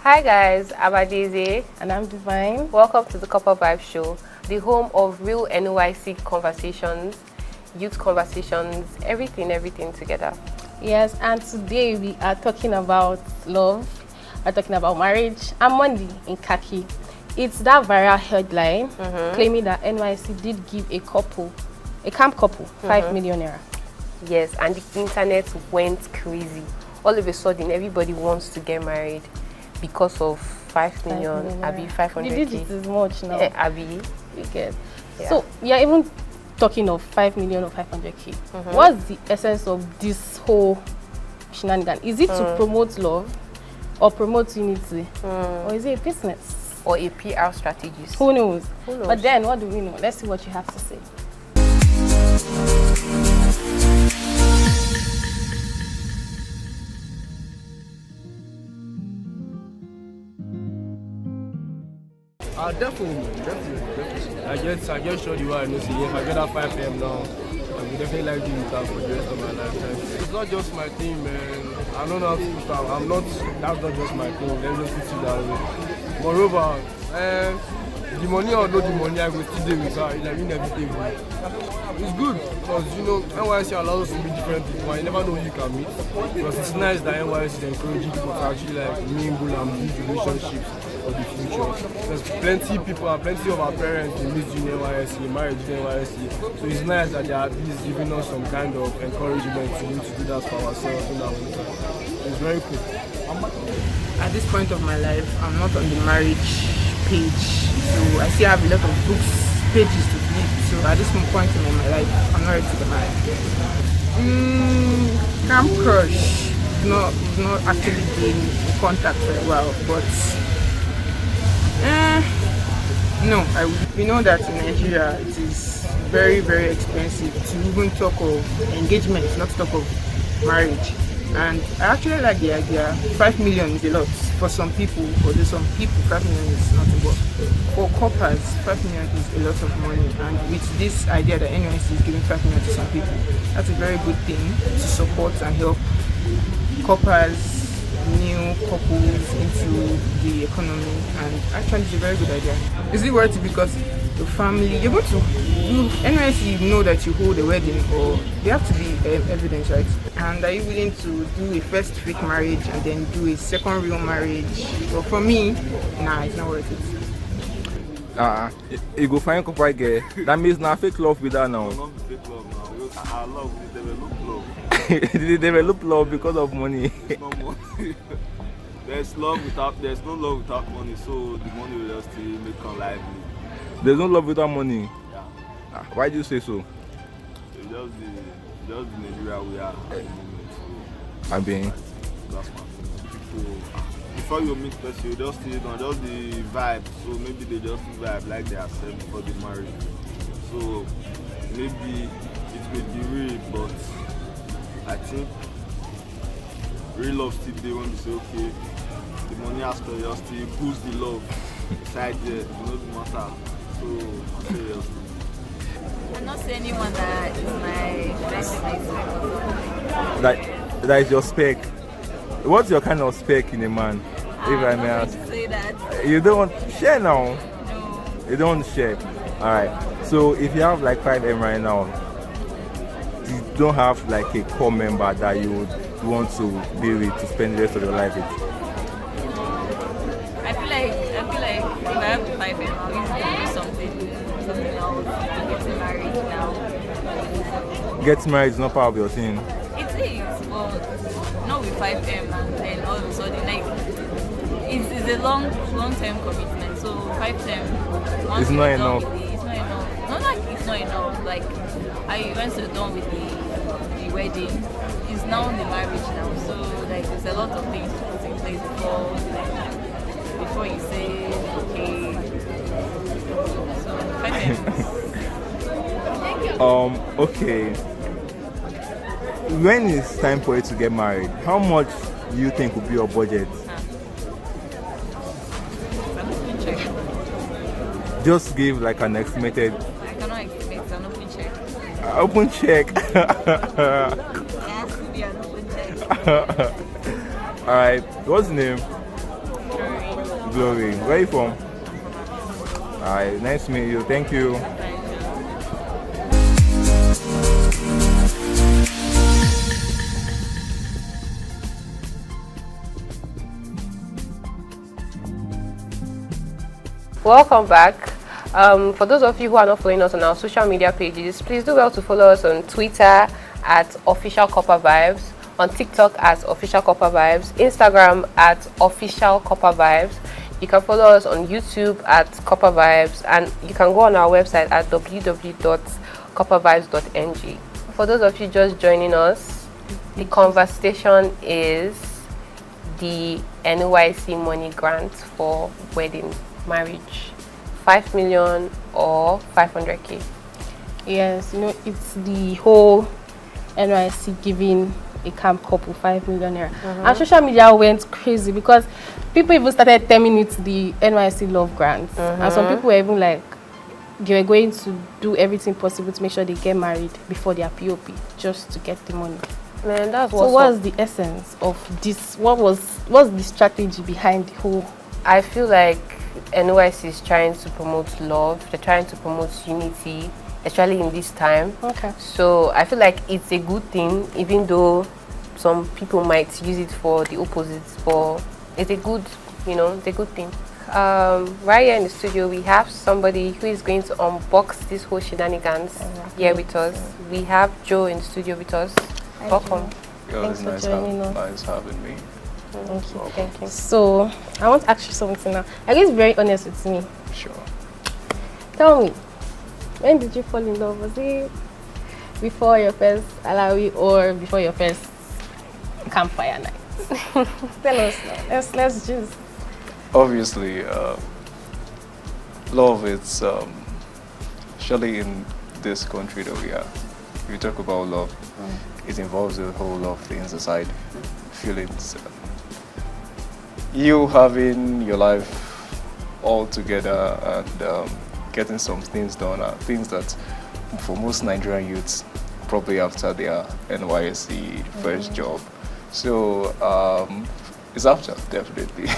Hi guys, I'm Adeze. And I'm Divine. Welcome to the Corpersvibez show, the home of real NYSC conversations, youth conversations, everything together. Yes, and today we are talking about love, we're talking about marriage, and money in khaki. It's that viral headline claiming that NYSC did give a camp couple, 5 million naira. Yes, and the internet went crazy. All of a sudden, everybody wants to get married because of 5 million, Abby 500. The digit is much now. Abby, you get. Yeah. So you're even talking of 5 million or 500k. What's the essence of this whole shenanigan? Is it to promote love or promote unity, or is it a business or a PR strategy? Who knows? But then, what do we know? Let's see what you have to say. Definitely. I just showed you what I know. See, if I get that 5 m now, I would definitely like doing that for the rest of my lifetime. It's not just my thing, man. I don't know how to put that. That's not just my thing. Let me just put it that way. Moreover, the money or not the money, I will still do with her. I mean everything. It's good because NYSC allows us to meet different people and you never know who you can meet. Because it's nice that NYSC is encouraging people to actually mingle and build relationships for the future. There's plenty of people and plenty of our parents they meet in NYSC, married in NYSC. So it's nice that they are at least giving us some kind of encouragement to do that for ourselves in our own time. It's very cool. At this point of my life, I'm not on the marriage page, so I still have a lot of pages to flip. So at this point in my life, I'm not ready to get married. Camp crush, not actually been in contact for a while, but no, we know that in Nigeria it is very, very expensive to even talk of engagement, not talk of marriage. And I actually like the idea. 5 million is a lot for some people. For some people, 5 million is not a lot. For coppers, 5 million is a lot of money. And with this idea that NYSC is giving 5 million to some people, that's a very good thing to support and help coppers, new couples into the economy. And actually, it's a very good idea. Is it worth it? Because the family, you're going to NYSC know that you hold a wedding, or there have to be evidence, right? And are you willing to do a first fake marriage and then do a second real marriage? Well, for me, nah, it's not worth it. You go find couple girl. That means not fake love with her now. Not fake love now. Our love, we develop love. They develop love because of money. No money. There's no love without money, so the money will just make come lively. There's no love without money. Yeah. Why do you say so? It's just the Nigeria we are at the moment. So I mean, that's my thing. People, before you meet person, you just see on just the vibe. So maybe they just vibe like they are said before the marriage. So maybe it will be real, but I think real love still they when they say okay, the money aspect just to boost the love inside there, the matter. So seriously. I'm not saying anyone that is my best that is your spec. What's your kind of spec in a man? If I may ask. Say that. You don't want to share now? No. You don't want to share? Alright. So if you have like 5 M right now, you don't have like a core member that you would want to be with to spend the rest of your life with? I feel like if I have 5 M, I'll use it to do something else. Getting married now. Getting married is not part of your thing. It is, but not with 5 M and then all of a sudden it's a long-term commitment. So 5 M it's not enough. It's not enough. Not like it's not enough. Like once you're done with the wedding, it's now the marriage now. So there's a lot of things to put in place before you say okay. So 5 M. Okay. When it's time for you to get married, how much do you think would be your budget? Just give like an estimated. I cannot estimate, it's an open check. Open check. It has to be an open check. Alright, what's the name? Sorry. Glory. Where are you from? Alright, nice to meet you. Thank you. Welcome back. For those of you who are not following us on our social media pages, please do well to follow us on Twitter at official Corpersvibez, on TikTok as official Corpersvibez, Instagram at official Corpersvibez. You can follow us on YouTube at Corpersvibez, and you can go on our website at www.corpersvibez.ng. For those of you just joining us, the conversation is the NYSC money grant for wedding, marriage, 5 million or 500k. Yes, it's the whole NYSC giving a camp couple 5 million naira. And social media went crazy because people even started terming it the NYSC love grant. And some people were even like, they were going to do everything possible to make sure they get married before their POP, just to get the money. Man, that's so what's the essence of this? What's the strategy behind the whole? I feel like NYSC is trying to promote love. They're trying to promote unity, especially in this time. Okay. So I feel like it's a good thing, even though some people might use it for the opposites. But it's a good, it's a good thing. Right here in the studio, we have somebody who is going to unbox this whole shenanigans here with us. We have Joe in the studio with us. Hi, Welcome. Thanks for joining us. Nice having me. Thank you. So I want to ask you something now. I guess be very honest with me. Sure. Tell me, when did you fall in love? Was it before your first alawi or before your first campfire night? Tell us now. Let's just. Obviously, love is surely in this country that we are. If you talk about love, it involves a whole lot of things aside feelings. You having your life all together and getting some things done are things that for most Nigerian youths probably after their NYSC first job. So it's after, definitely.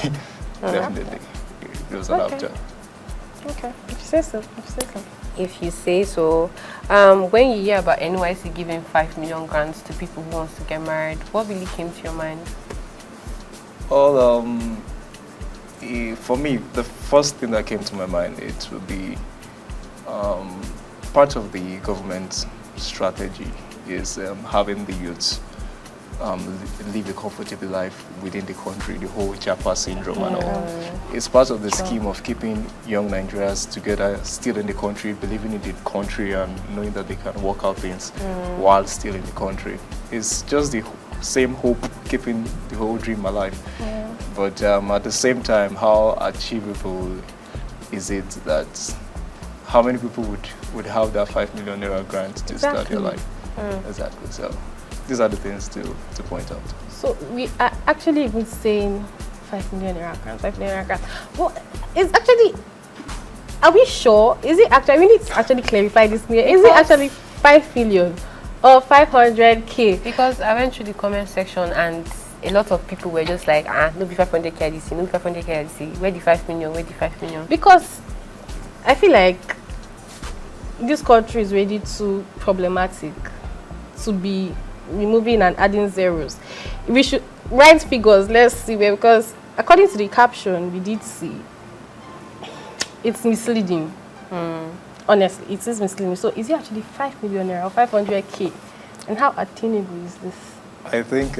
Definitely. It was an after. Okay, if you say so, If you say so. When you hear about NYSC giving 5 million grants to people who wants to get married, what really came to your mind? Well, for me, the first thing that came to my mind, it would be part of the government strategy is having the youths live a comfortable life within the country, the whole Japa syndrome and all. It's part of the scheme of keeping young Nigerians together, still in the country, believing in the country and knowing that they can work out things while still in the country. It's just the same hope keeping the whole dream alive. But at the same time, how achievable is it that how many people would have that 5 million naira grant to start their life? Exactly. So these are the things to point out. So we are actually even saying 5 million naira grant, 5 million naira grant. Well, it's actually, are we sure? Is it actually, we need to actually clarify this here. Is it actually 5 million or 500k? Because I went through the comment section and a lot of people were just like, no be 500k at this, no be 500k at this. Where the 5 million? Where the 5 million? Because I feel like this country is really too problematic to be removing and adding zeros. We should write figures. Let's see where, because according to the caption we did see, it's misleading. Honestly, it is misleading. So is it actually 5 million naira or 500k? And how attainable is this? I think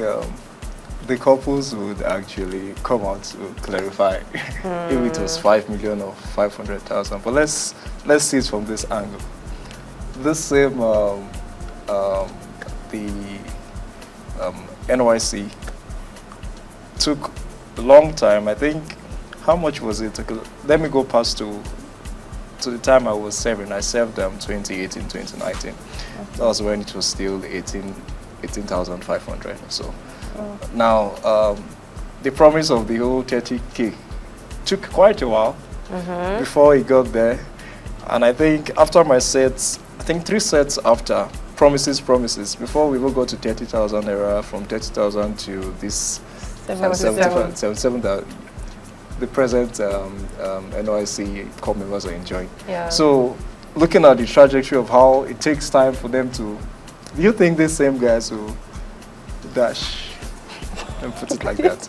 the couples would actually come out to clarify if it was 5 million or 500,000. But let's see it from this angle. This same the NYSC took a long time. I think, how much was it? Let me go past to the time I was serving. I served 2018, 2019. That was when it was still 18,500 or so. Now, the promise of the whole 30k took quite a while before it got there. And I think after my sets, I think 3 sets after, promises, before we will go to 30,000 naira, from 30,000 to this 77,000. the present NYSC corps members are enjoying. Yeah. So, looking at the trajectory of how it takes time for them to, do you think these same guys will dash and put it like that?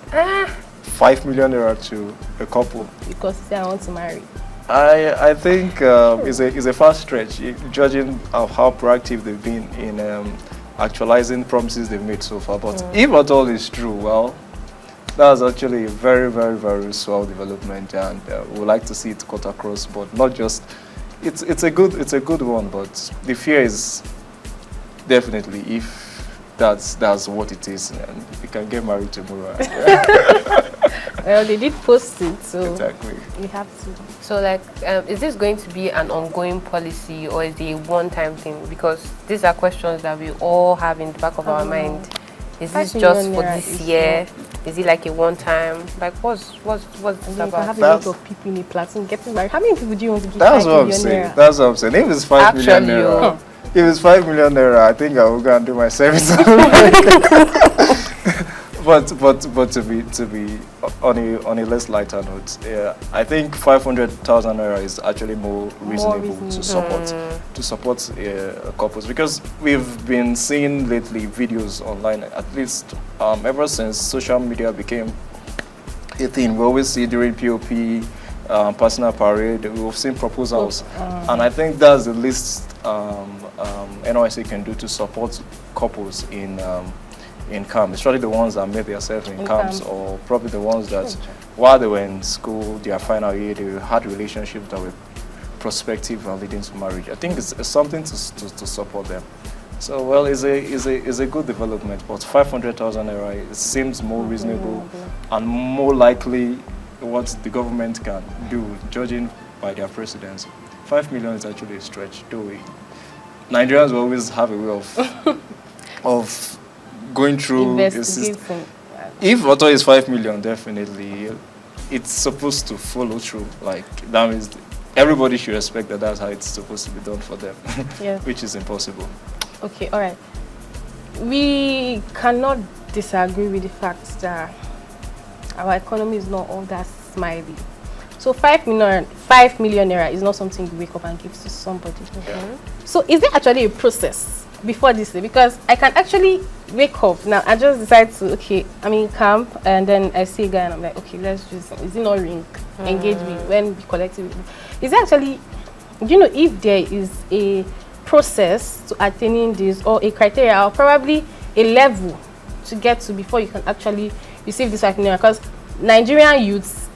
5 million naira to a couple? Because they want to marry. I think it's a fast stretch, judging of how proactive they've been in actualizing promises they've made so far. But if at all is true, well, that's actually a very, very, very swell development, and we'd like to see it cut across. But not just, it's a good one. But the fear is definitely if that's what it is, and we can get married tomorrow. Well, they did post it, so exactly. we have to. So, like, is this going to be an ongoing policy, or is it a one-time thing? Because these are questions that we all have in the back of our mind. Is this just for this year? Is it like a one-time? Like, what's this You about? can have a lot of people in a platoon getting married. How many people do you want to give? That's 5 what I'm million saying. naira? That's what I'm saying. If it's 5 million Actually, naira, if it's 5 million naira, I think I will go and do my service. But to be on a less lighter note, I think 500,000 naira is actually more reasonable to support couples, because we've been seeing lately videos online, at least ever since social media became a thing. We always see during POP, personal parade, we've seen proposals, and I think that's the least NYSC can do to support couples in camp, especially the ones that made themselves in camps, or probably the ones that while they were in school, their final year, they had relationships that were prospective and leading to marriage. I think it's something to support them. So, well, it's a good development, but 500,000 naira, it seems more reasonable and more likely what the government can do, judging by their precedents. 5 million is actually a stretch, though. Nigerians will always have a way of going through a system. If auto is 5 million, definitely it's supposed to follow through. Like, that means everybody should expect that that's how it's supposed to be done for them, which is impossible. Okay, all right. We cannot disagree with the fact that our economy is not all that smiley. So 5 million naira is not something you wake up and give to somebody. So is there actually a process before this day? Because I can actually wake up now, I just decide to, okay, I'm in camp, and then I see a guy and I'm like, okay, let's just, is it not ring? Engage me when we collect it. Is there actually, do you know if there is a process to attaining this, or a criteria, or probably a level to get to before you can actually receive this 5 million? Because Nigerian youths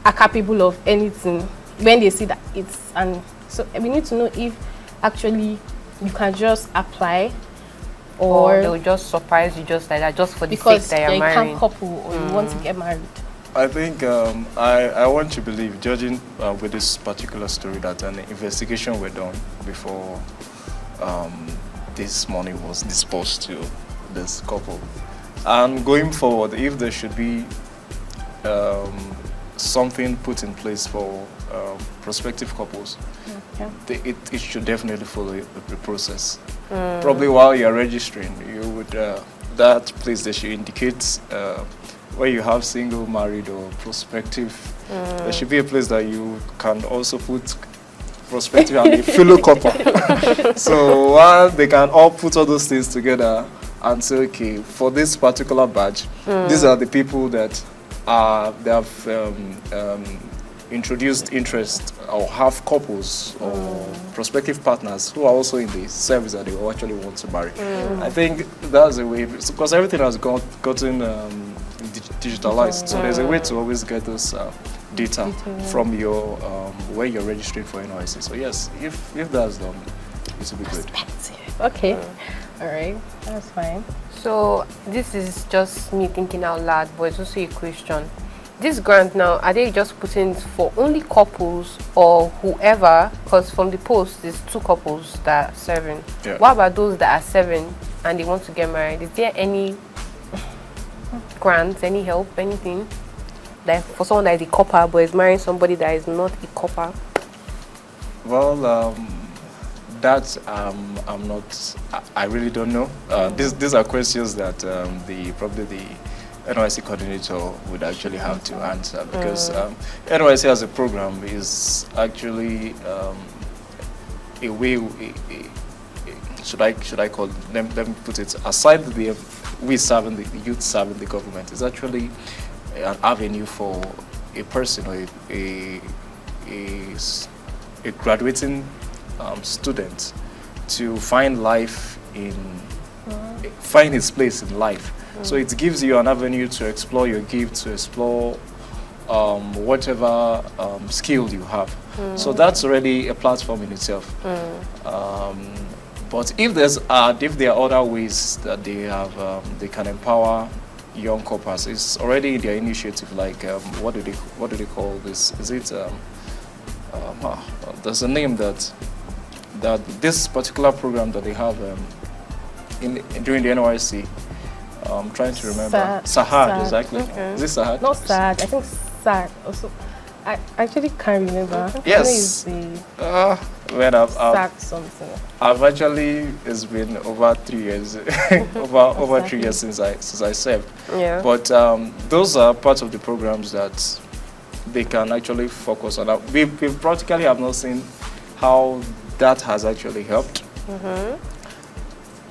are capable of anything when they see that it's, and so we need to know if actually you can just apply, or they'll just surprise you just like that, just for the sake because that you're you're a marrying. camp couple or you want to get married. I think I want to believe, judging with this particular story, that an investigation were done before this money was disbursed to this couple. And going forward, if there should be something put in place for prospective couples, it should definitely follow the process. Probably while you're registering, you would that place that should indicate where you have single, married, or prospective. There should be a place that you can also put prospective and a fellow couple. So while they can all put all those things together and say, okay, for this particular batch, these are the people that they have introduced interest, or have couples or prospective partners who are also in the service that they actually want to marry. I think that's a way, because everything has gotten digitalized, so there's a way to always get this data from your where you're registering for NYSC. So yes, if that's done, it will be good. Okay, all right, that's fine. So this is just me thinking out loud, but it's also a question. This grant now, are they just putting it for only couples or whoever? Because from the post, there's 2 couples that are serving. What about those that are serving and they want to get married? Is there any grants, any help, anything? Like for someone that is a Corper but is marrying somebody that is not a Corper? Well, that I'm not. I really don't know. These are questions that probably the NYSC coordinator would actually have to answer, because NYSC as a program is actually a way. Should I call? Let me put it aside. We serving the youth serving the government is actually an avenue for a person or a graduating student to find life find his place in life. So it gives you an avenue to explore your gift, to explore whatever skill you have. So that's already a platform in itself. But if there are other ways that they can empower young corpers, it's already in their initiative. Like what do they call this? Is it there's a name that this particular program that they have during the NYSC. I'm trying to remember. Sahad, exactly. Okay. Is this Sahad? Not Sahad. I think Sahad also. I actually can't remember. Yes. Sahad something. I've actually, it's been over 3 years, over 3 years since I served. Yeah. But those are parts of the programs that they can actually focus on. We practically have not seen how that has actually helped.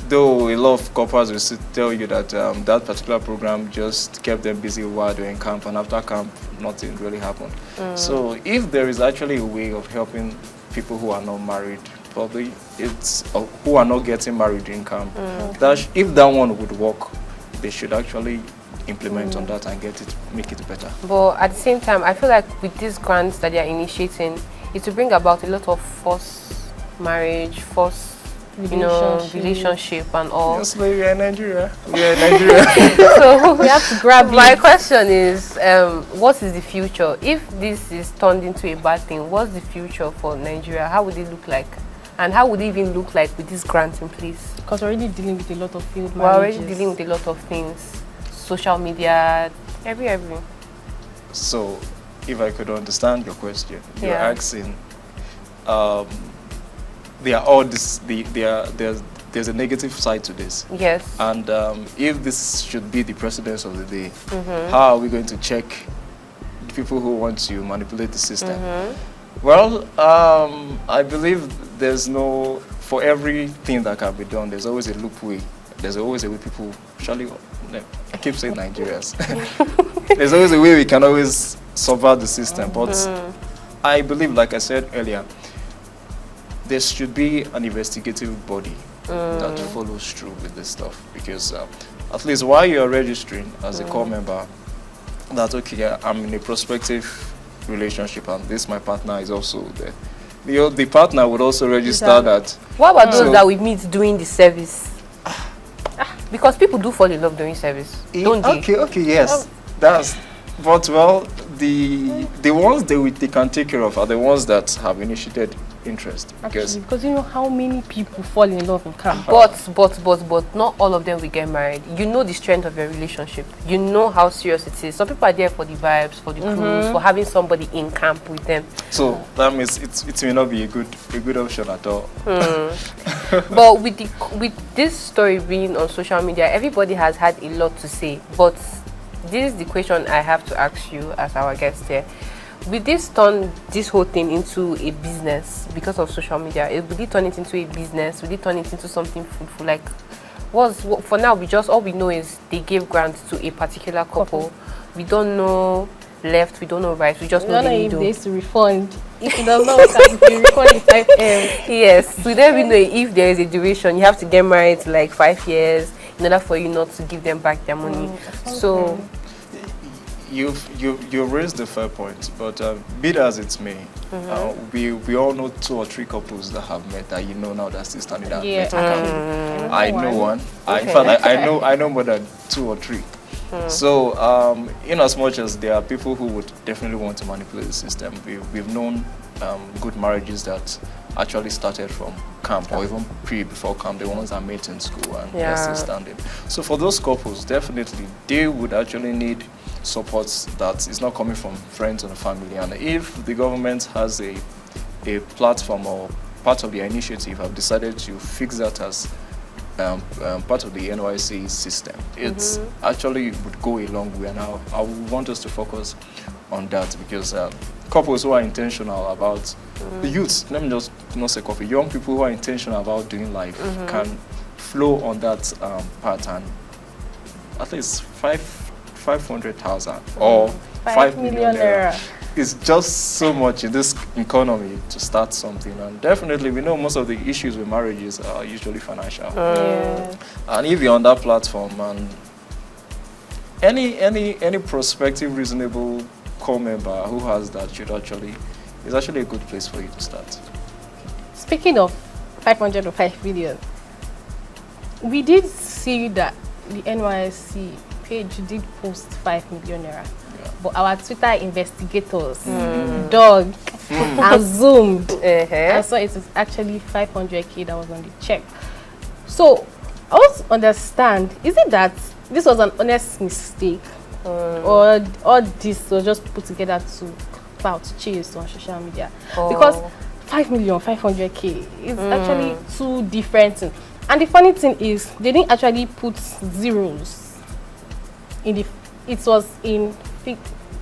Though a lot of corpers will still tell you that that particular program just kept them busy while they're in camp, and after camp, nothing really happened. So if there is actually a way of helping people who are not married, probably who are not getting married in camp, if that one would work, they should actually implement on that and make it better. But at the same time, I feel like with these grants that they are initiating, it will bring about a lot of forced marriage, forced relationship and all. Yes, but we are in Nigeria. So we have to grab my it. question is, what is the future? If this is turned into a bad thing, what's the future for Nigeria? How would it look like? And how would it even look like with this grant in place? Because we're already dealing with a lot of field We're already marriages. dealing with a lot of things. Social media, every. So, if I could understand your question, you're Yeah. asking, there's a negative side to this. Yes. And if this should be the precedence of the day, how are we going to check the people who want to manipulate the system? Well, I believe for everything that can be done, there's always a loop way. There's always a way people, I keep saying Nigerians. There's always a way we can always subvert the system. But I believe, like I said earlier, there should be an investigative body that follows through with this stuff. Because at least while you're registering as a core member, that okay, I'm in a prospective relationship and my partner is also there. The partner would also register that. What about those that we meet doing the service? Because people do fall in love during service, don't they? Okay, yes. But the ones they can take care of are the ones that have initiated interest. Because you know how many people fall in love in camp. But not all of them will get married. You know the strength of your relationship. You know how serious it is. Some people are there for the vibes, for the cruise, for having somebody in camp with them. So that means it may not be a good option at all. But with this story being on social media, everybody has had a lot to say. But this is the question I have to ask you as our guest here. Will this turn this whole thing into a business because of social media? Will it turn it into a business? Will it turn it into something fruitful? Like, for now, all we know is they gave grants to a particular couple. We don't know left, we don't know right, we just know the middle. If there's a refund. If it does not work out, the refund is 5 M. Yes, we don't even know if there is a duration. You have to get married to like 5 years in order for you not to give them back their money. So you've raised a fair point, but be it as it may, we all know 2 or 3 couples that have met that now that's still standing out. Yeah. I know one. In fact, I know more than 2 or 3. So in as much as there are people who would definitely want to manipulate the system, we've known good marriages that actually started from camp or even before camp, the ones that met in school and they're still standing. So for those couples, definitely they would actually need support that is not coming from friends and family. And if the government has a platform or part of their initiative have decided to fix that as part of the NYSC system. It's actually would go a long way, and I want us to focus on that because couples who are intentional about the youths, let me just not say couple, young people who are intentional about doing life can flow on that pattern. At least 500,000 or 5 million naira. It's just so much in this economy to start something, and definitely we know most of the issues with marriages are usually financial. And if you're on that platform, and any prospective, reasonable core member who has that is actually a good place for you to start. Speaking of 500 or 5 million, we did see that the NYSC page did post 5 million naira. But our Twitter investigators dug and zoomed and saw it was actually 500k that was on the check. So I want to understand, is it that this was an honest mistake or this was just put together to clout chase on social media? Because 5 million, 500k is actually two different things. And the funny thing is, they didn't actually put zeros in the. It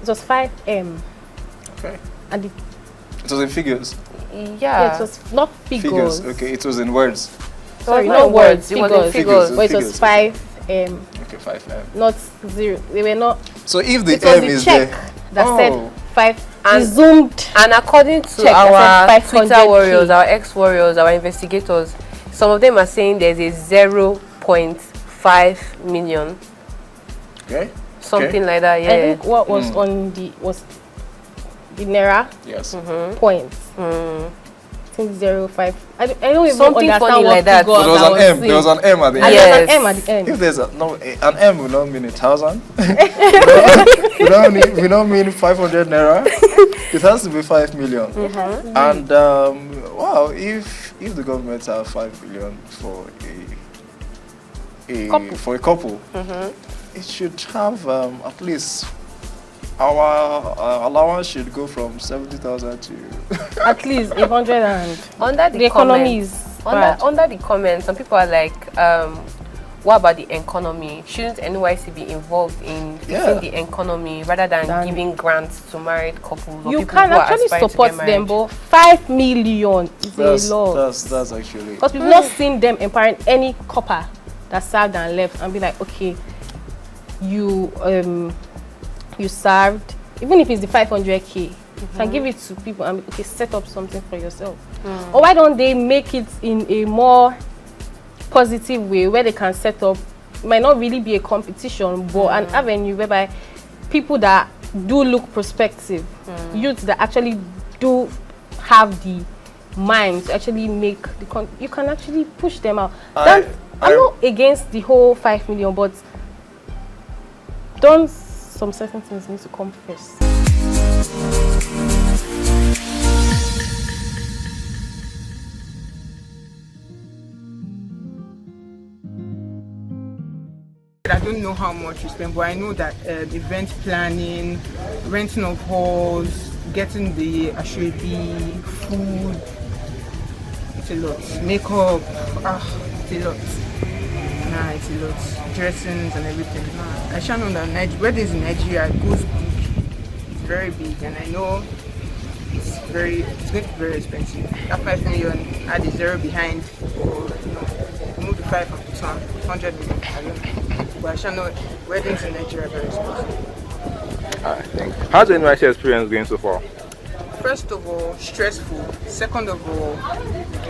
was 5M. Okay. And it was in figures. Yeah, it was not figures. Okay, it was in words. Sorry, not words. It was in figures. But it was 5M. Okay, 5M. Not zero. They were not. So if the M is there, that said 5. And zoomed. And according to our Twitter warriors, our ex-warriors, our investigators, some of them are saying there's a 0.5 million. Okay. Something like that, yeah. I think what was on the naira. Yes. Points. I think 0.5. I don't even something understand funny what like that. There was an M. There was an M at the end. Yes. There's an M at the end. If there's an M, will not mean 1,000. we don't mean 500 naira. It has to be 5 million. And wow, if the government have 5 billion for a couple, it should have at least our allowance should go from 70,000 to at least 100. And under the economy is under the comments, some people are like, what about the economy? Shouldn't NYC be involved in fixing the economy rather than giving grants to married couples? Or you people can who actually are support them, but 5 million is a lot. That's actually, because we've not seen them empowering any copper that served and left and be like, okay, you served, even if it's the 500k, you can give it to people and okay, set up something for yourself. Or why don't they make it in a more positive way where they can set up, might not really be a competition, but an avenue whereby people that do look prospective, youths that actually do have the mind to actually make the you can actually push them out. I'm not against the whole 5 million, but don't some certain things need to come first. I don't know how much you spend, but I know that event planning, renting of halls, getting the ashwebi, food, it's a lot. Makeup, it's a lot. It's a lot. Dressings and everything. I shall know that weddings in Nigeria goes big. It's very big, and I know it's going to be very expensive. That 5 million, add a zero behind, or move the 5 up to 100 million. I don't know. But I shall know weddings in Nigeria are very expensive. How's the NYC experience going so far? First of all, stressful. Second of all,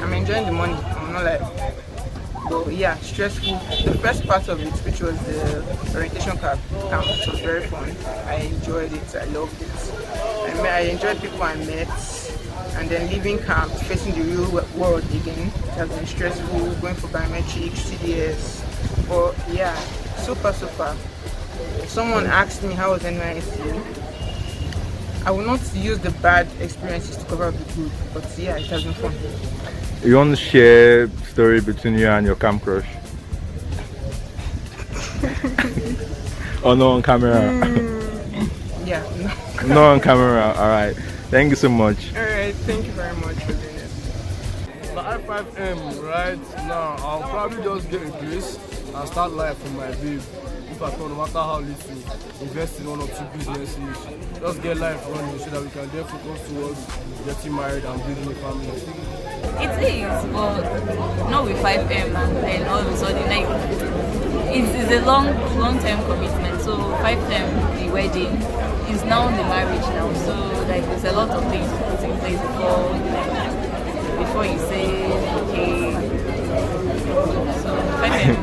I'm enjoying the money. I'm not like, but yeah, stressful. The first part of it, which was the orientation camp, it was very fun. I enjoyed it. I loved it. I enjoyed people I met. And then leaving camp, facing the real world again. It has been stressful, going for biometrics, CDS. But yeah, so far. If someone asked me how was NYSC, I will not use the bad experiences to cover up the good. But yeah, it has been fun. You want to share a story between you and your camp crush? Or no on camera? Yeah, no. No on camera, alright. Thank you so much. Alright, thank you very much for doing it. 5 right now, I'll probably just get a place and start life with my babe. If I can, no matter how little, invest in 1 or 2 businesses, just get life running so that we can then focus towards getting married and building a family. It is, but not with 5M and then all of a sudden, like, it's a long-term commitment. So 5M, the wedding, is now the marriage now. So like there's a lot of things to put in place before you say okay. So 5M.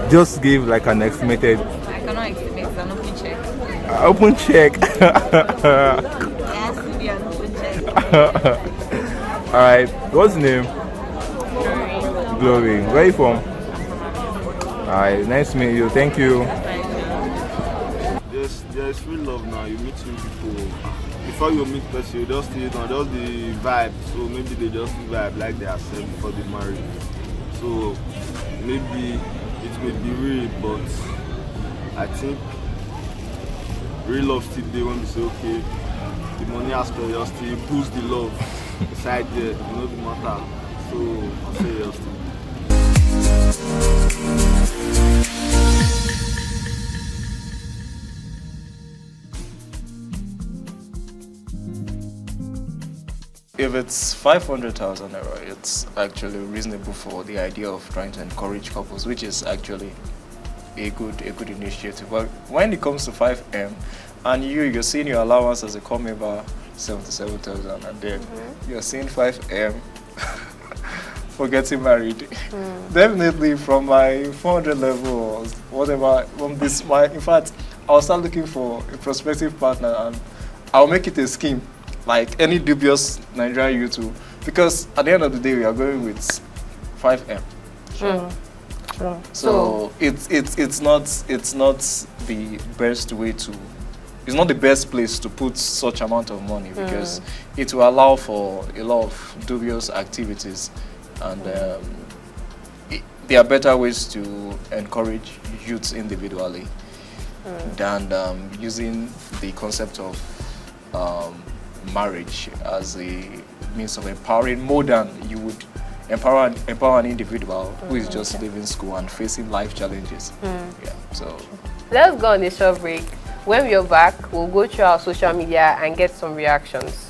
Just give like an estimated. I cannot estimate, it's an open check. Open check. It has to be an open check. Alright, what's the name? Glory. Where are you from? Alright, nice to meet you. Thank you. There's real love now. You meet new people. Before you meet person, you just see it on just the vibe. So maybe they just vibe like they are said before they marry. So maybe it may be real, but I think real love still there when we say okay, the money aspect just still boost the love inside there, you know the matter. So I'll say yes still. If it's 500,000 naira, it's actually reasonable for the idea of trying to encourage couples, which is actually a good initiative. But when it comes to 5M, and you're seeing your allowance as a core member 77,000, and then you're seeing 5M for getting married. Definitely from my 400 level or whatever, from this, in fact, I'll start looking for a prospective partner and I'll make it a scheme. Like any dubious Nigerian youth, because at the end of the day we are going with 5M. Sure. So it's not the best way to. It's not the best place to put such amount of money because it will allow for a lot of dubious activities, and there are better ways to encourage youths individually than using the concept of marriage as a means of empowering more than you would empower an individual who is just leaving school and facing life challenges. Yeah, so Let's go on a short break. When we are back, we'll go through our social media and get some reactions.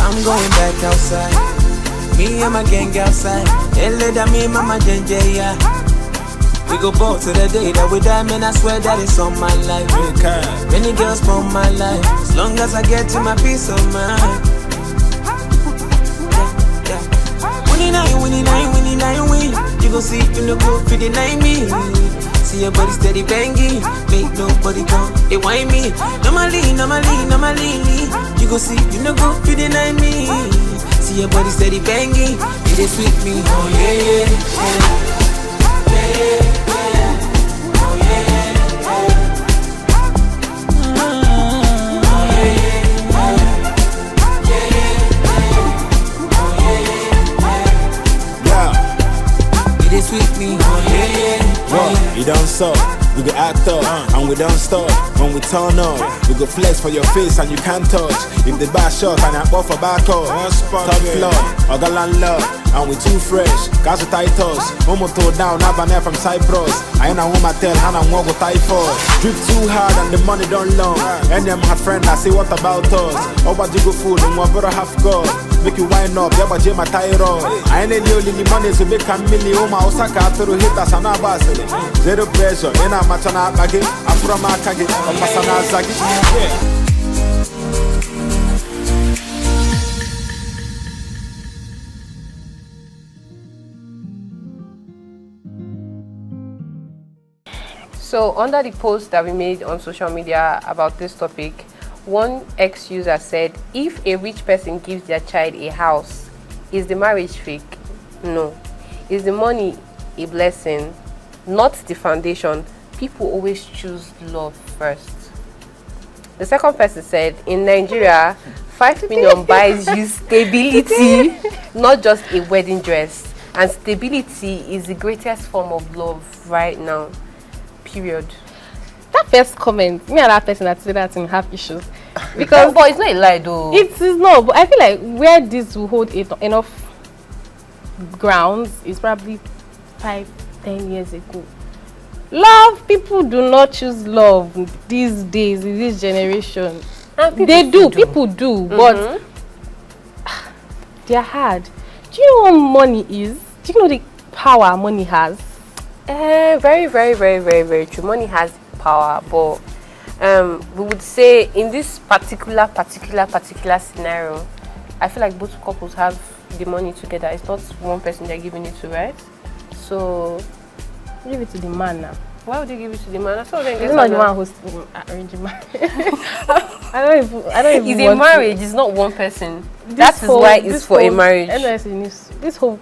I'm going back outside. Me and my gang outside. Eleda me, mama Jenja, yeah. We go both to the day that we die, man. I swear that it's on my life. Many girls for my life. As long as I get to my peace of mind. Win. You gon' see you no go for deny me. See your body steady banging. Make nobody come, they whine me. Normally. You gon' see you no go for deny me. See your body steady banging. It is sweet me. Oh yeah. Sweet me, you don't suck, we go act up, and we don't stop. When we turn up, we go flex for your face and you can't touch. If the bar shot and I bought for back up, top floor, or galan love, and we too fresh, cause we tight us. One more toe down, Abane from Cyprus. I ain't a woman tell Hannah walk with typhoid. Drip too hard and the money don't long. And them my friend, I say what about us? Oh, what you go fool, and one brother half God. Make you wind up, yeah, but my thyroid. I ain't any the money to make a million. My Osaka to hit us and our basket. Zero pressure, and I'm at an baggy. I'm from Akagi, or Masana Zagi. So under the post that we made on social media about this topic, one ex-user said, if a rich person gives their child a house, is the marriage fake? No. Is the money a blessing? Not the foundation. People always choose love first. The second person said, in Nigeria, 5 million buys you stability, not just a wedding dress. And stability is the greatest form of love right now. Period. That first comment, me and that person that said that have issues. Because but it's not a lie though. It is not, but I feel like where this will hold enough grounds is probably 5-10 years ago. Love, people do not choose love these days in this generation. People do, but they're hard. Do you know what money is? Do you know the power money has? Very, very, very, very, very true. Money has power, but we would say in this particular scenario, I feel like both couples have the money together. It's not one person they're giving it to, right? So give it to the man now. Why would you give it to the man? That's what It's not the one who's arranging marriage. I don't even. It's a marriage. It's not one person. That is why it's for a marriage. This whole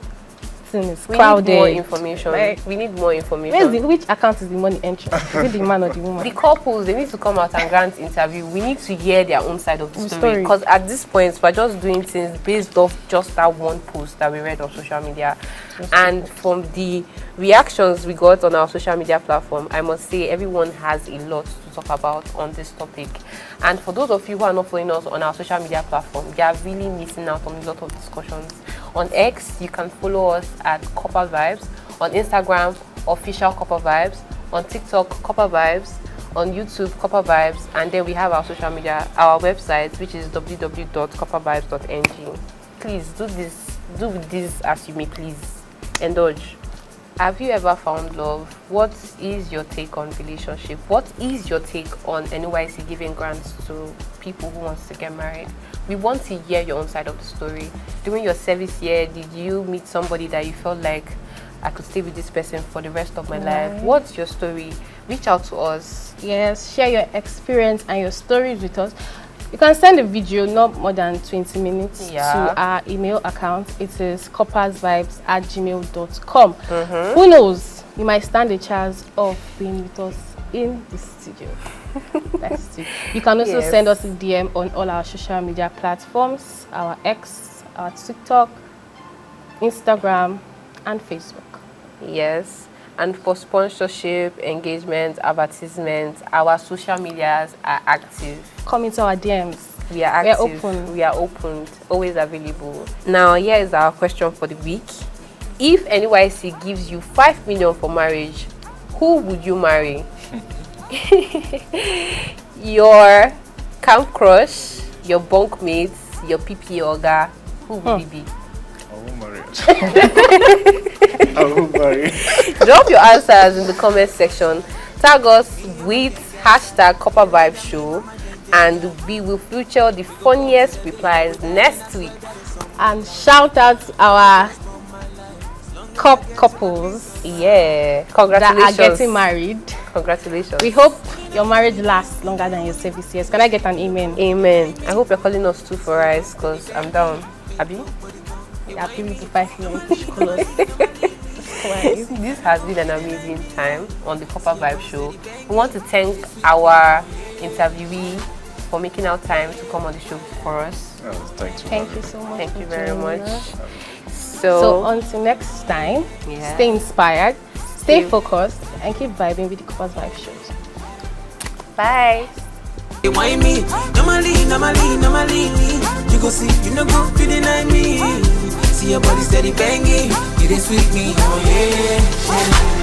thing is crowded. We need more information. We need more information. Which account is the money entry? Is it the man or the woman? The couples, they need to come out and grant interview. We need to hear their own side of the story. Because at this point, we're just doing things based off just that one post that we read on social media. And from the reactions we got on our social media platform, I must say everyone has a lot to talk about on this topic. And for those of you who are not following us on our social media platform, you are really missing out on a lot of discussions. On X, you can follow us at Corpersvibez. On Instagram, official Corpersvibez. On TikTok, Corpersvibez. On YouTube, Corpersvibez. And then we have our social media, our website, which is www.corpersvibez.ng. Please do with this as you may please. Indulge. Have you ever found love? What is your take on relationship? What is your take on NYSC giving grants to people who want to get married? We want to hear your own side of the story. During your service year, did you meet somebody that you felt like, I could stay with this person for the rest of my life? What's your story? Reach out to us. Yes, share your experience and your stories with us. You can send a video not more than 20 minutes to our email account. It is corpersvibes@gmail.com. Who knows? You might stand a chance of being with us in the studio. That's it. You can also send us a DM on all our social media platforms, our X, our TikTok, Instagram, and Facebook. Yes. And for sponsorship, engagement, advertisement, our social medias are active. Come into our DMs. We are active. We are open. Always available. Now, here is our question for the week. If NYSC gives you 5 million for marriage, who would you marry? Your camp crush, your bunk mates, your PP Oga, who would it be? I won't marry it. I won't marry it. Drop your answers in the comment section. Tag us with #CorperVibesShow, and we will feature the funniest replies next week. And shout out to our couples. Yeah, congratulations. That are getting married. Congratulations. We hope your marriage lasts longer than your service years. Can I get an amen? Amen. I hope you're calling us too for rice, because I'm down. Abi? Yeah, give me the 5 million. This has been an amazing time on the Corpersvibez show. We want to thank our interviewee for making out time to come on the show for us. Thank you so much. Thank you very much. So until next time, stay inspired, stay focused, and keep vibing with the Corpersvibez shows. Bye. You want me? Normally. You go see, you no go fit deny me. See your body steady banging, it is sweet me. Oh yeah.